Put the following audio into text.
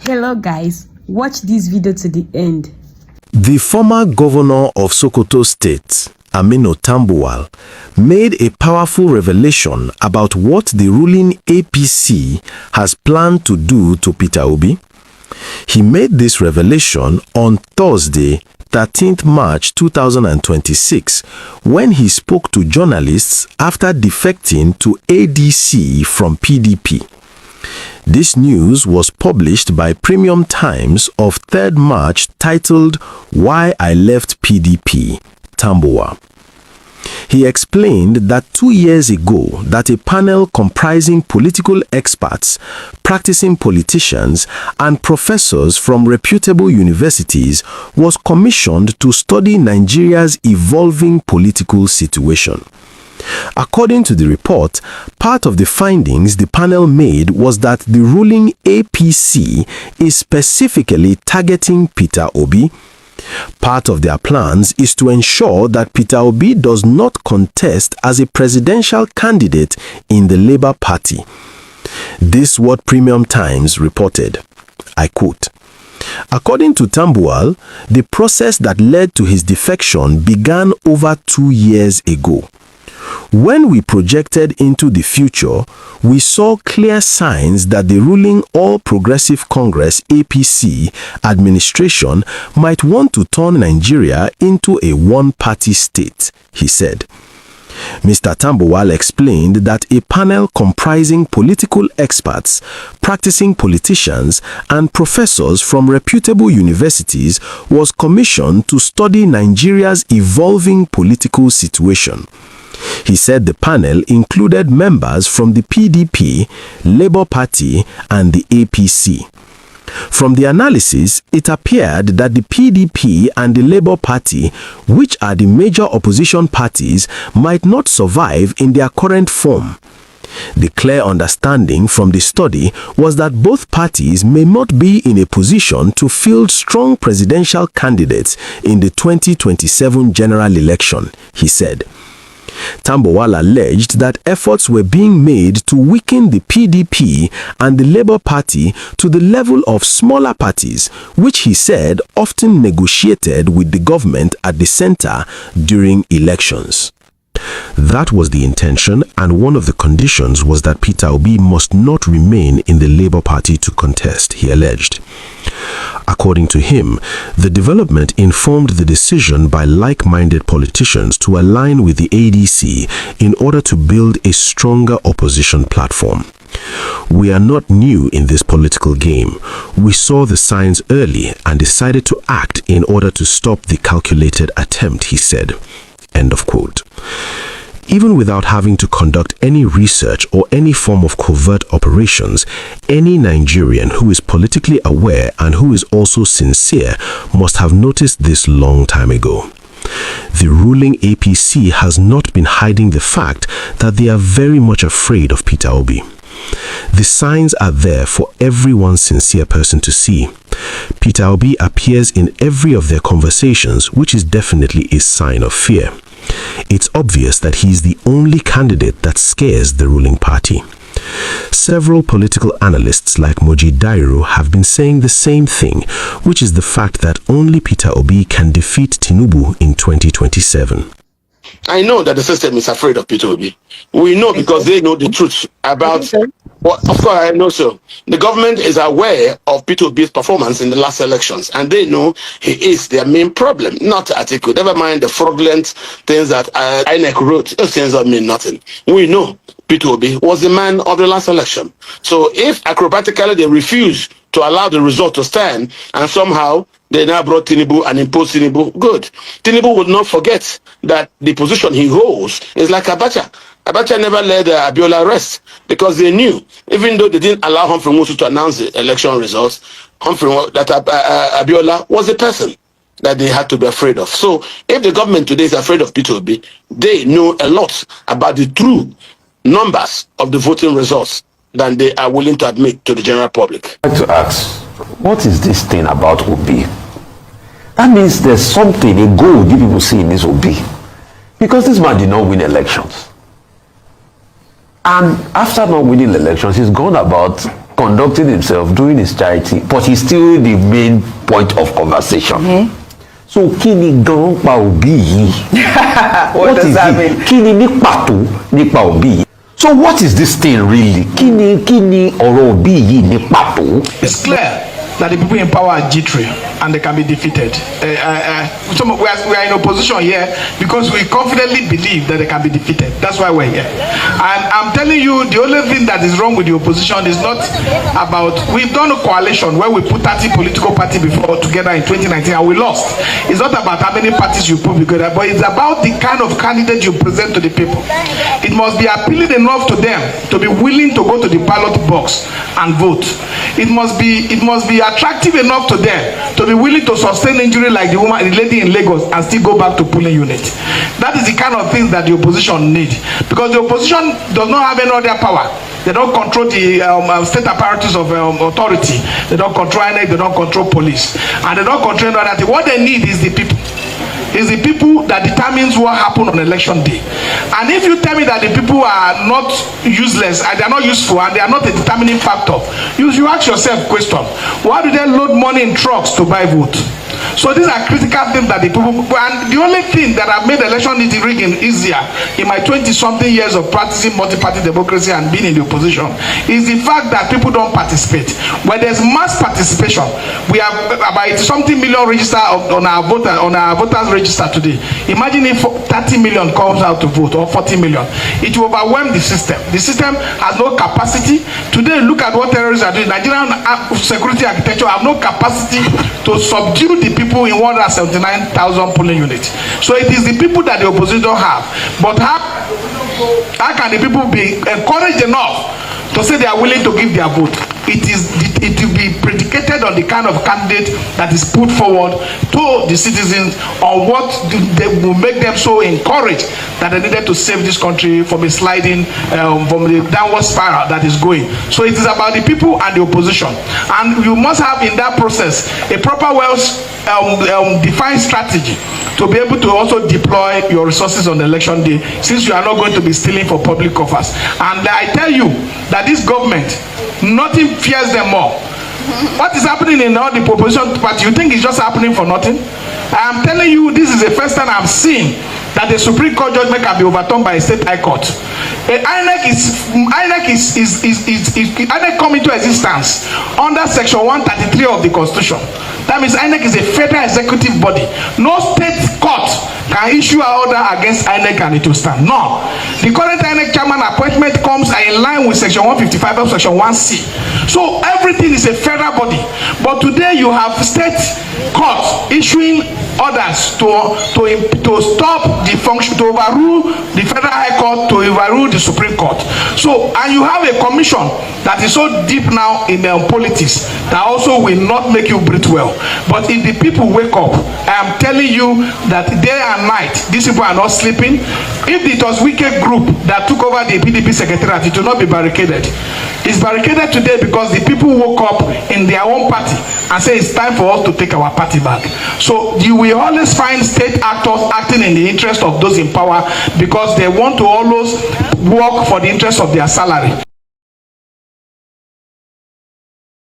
Hello guys, watch this video to the end. The former governor of Sokoto State, Aminu Tambuwal, made a powerful revelation about what the ruling APC has planned to do to Peter Obi. He made this revelation on Thursday, 13th March 2026, when he spoke to journalists after defecting to ADC from PDP. This news was published by Premium Times of 3rd March titled, "Why I Left PDP, Tambuwal." He explained that 2 years ago that a panel comprising political experts, practicing politicians, and professors from reputable universities was commissioned to study Nigeria's evolving political situation. According to the report, part of the findings the panel made was that the ruling APC is specifically targeting Peter Obi. Part of their plans is to ensure that Peter Obi does not contest as a presidential candidate in the Labour Party. This is what Premium Times reported. I quote, "According to Tambuwal, the process that led to his defection began over 2 years ago. When we projected into the future, we saw clear signs that the ruling All Progressive Congress APC administration might want to turn Nigeria into a one-party state," he said. Mr. Tambuwal explained that a panel comprising political experts, practicing politicians, and professors from reputable universities was commissioned to study Nigeria's evolving political situation. He said the panel included members from the PDP, Labour Party, and the APC. From the analysis, it appeared that the PDP and the Labour Party, which are the major opposition parties, might not survive in their current form. The clear understanding from the study was that both parties may not be in a position to field strong presidential candidates in the 2027 general election, he said. Tambuwal alleged that efforts were being made to weaken the PDP and the Labour Party to the level of smaller parties, which he said often negotiated with the government at the center during elections. That was the intention, and one of the conditions was that Peter Obi must not remain in the Labour Party to contest, he alleged. According to him, the development informed the decision by like-minded politicians to align with the ADC in order to build a stronger opposition platform. "We are not new in this political game. We saw the signs early and decided to act in order to stop the calculated attempt," he said. End of quote. Even without having to conduct any research or any form of covert operations, any Nigerian who is politically aware and who is also sincere must have noticed this long time ago. The ruling APC has not been hiding the fact that they are very much afraid of Peter Obi. The signs are there for every one sincere person to see. Peter Obi appears in every of their conversations, which is definitely a sign of fear. It's obvious that he is the only candidate that scares the ruling party. Several political analysts like Moji Dairo have been saying the same thing, which is the fact that only Peter Obi can defeat Tinubu in 2027. I know that the system is afraid of Peter Obi. We know because they know the truth about what, of course, I know so. The government is aware of Peter Obi's performance in the last elections, and they know he is their main problem, not Atiku. Never mind the fraudulent things that INEC wrote. Those things don't mean nothing. We know Peter Obi was the man of the last election. So if acrobatically they refuse to allow the result to stand, and somehow they now brought Tinubu and imposed Tinubu, good. Tinubu would not forget that the position he holds is like Abacha. Abacha never let Abiola rest because they knew, even though they didn't allow Humphrey Musu to announce the election results, Abiola was the person that they had to be afraid of. So if the government today is afraid of Peter Obi, they know a lot about the true numbers of the voting results than they are willing to admit to the general public. I'd like to ask, what is this thing about Obi? That means there's something, a goal you people see in this Obi. Because this man did not win elections. And after not winning elections, he's gone about conducting himself, doing his charity, but he's still the main point of conversation. So kí ni gan pa Obi yìí? What does that mean? Kí ni ní pàtó nípa Obi yìí? So what is this thing really? Kí ni ọ̀rọ̀ Obi yìí ní pàtó? It's clear that the people in power are jittery and they can be defeated. So we are in opposition here because we confidently believe that they can be defeated. That's why we're here. And I'm telling you, the only thing that is wrong with the opposition is not about, we've done a coalition where we put 30 political parties before together in 2019 and we lost. It's not about how many parties you put together, but it's about the kind of candidate you present to the people. It must be appealing enough to them to be willing to go to the ballot box and vote. It must be attractive enough to them to be willing to sustain injury like the lady in Lagos and still go back to polling unit. That is the kind of things that the opposition need, because the opposition does not have any other power. They don't control the state apparatus of authority. They don't control INEC, they don't control police, and they don't control any other thing. What they need is the people. Is the people that determines what happened on election day. And if you tell me that the people are not useless and they are not useful and they are not a determining factor, you ask yourself question, why do they load money in trucks to buy vote? So these are critical things that the people, and the only thing that have made election rigging easier in my 20-something years of practicing multi-party democracy and being in the opposition is the fact that people don't participate. When there's mass participation, we have about something million register on our voters register today. Imagine if 30 million comes out to vote, or 40 million. It will overwhelm the system. The system has no capacity. Today, look at what terrorists are doing. Nigerian security architecture have no capacity to subdue the people in 179,000 polling units. So it is the people that the opposition don't have. But how can the people be encouraged enough to say they are willing to give their vote? It will be predicated on the kind of candidate that is put forward to the citizens, on what they will make them so encouraged that they needed to save this country from a sliding, from the downward spiral that is going. So it is about the people and the opposition, and you must have in that process a proper, defined strategy to be able to also deploy your resources on election day, since you are not going to be stealing for public coffers. And I tell you that this government, nothing fears them more. What is happening in all the opposition party, you think it's just happening for nothing? I am telling you, this is the first time I've seen that the Supreme Court judgment can be overturned by a state high court. INEC come into existence under section 133 of the Constitution. That means INEC is a federal executive body. No state court can issue an order against INEC and it will stand. No. The current INEC chairman appointment comes in line with section 155 of section 1C. So everything is a federal body. But today you have state courts issuing orders to stop the function, to overrule the federal high court, to overrule the Supreme Court. So, and you have a commission that is so deep now in politics that also will not make you breathe well. But if the people wake up, I am telling you that day and night, these people are not sleeping. If it was wicked group that took over the PDP secretariat, it will not be barricaded. It's barricaded today because the people woke up in their own party and say it's time for us to take our party back. So you will always find state actors acting in the interest of those in power, because they want to always work for the interest of their salary.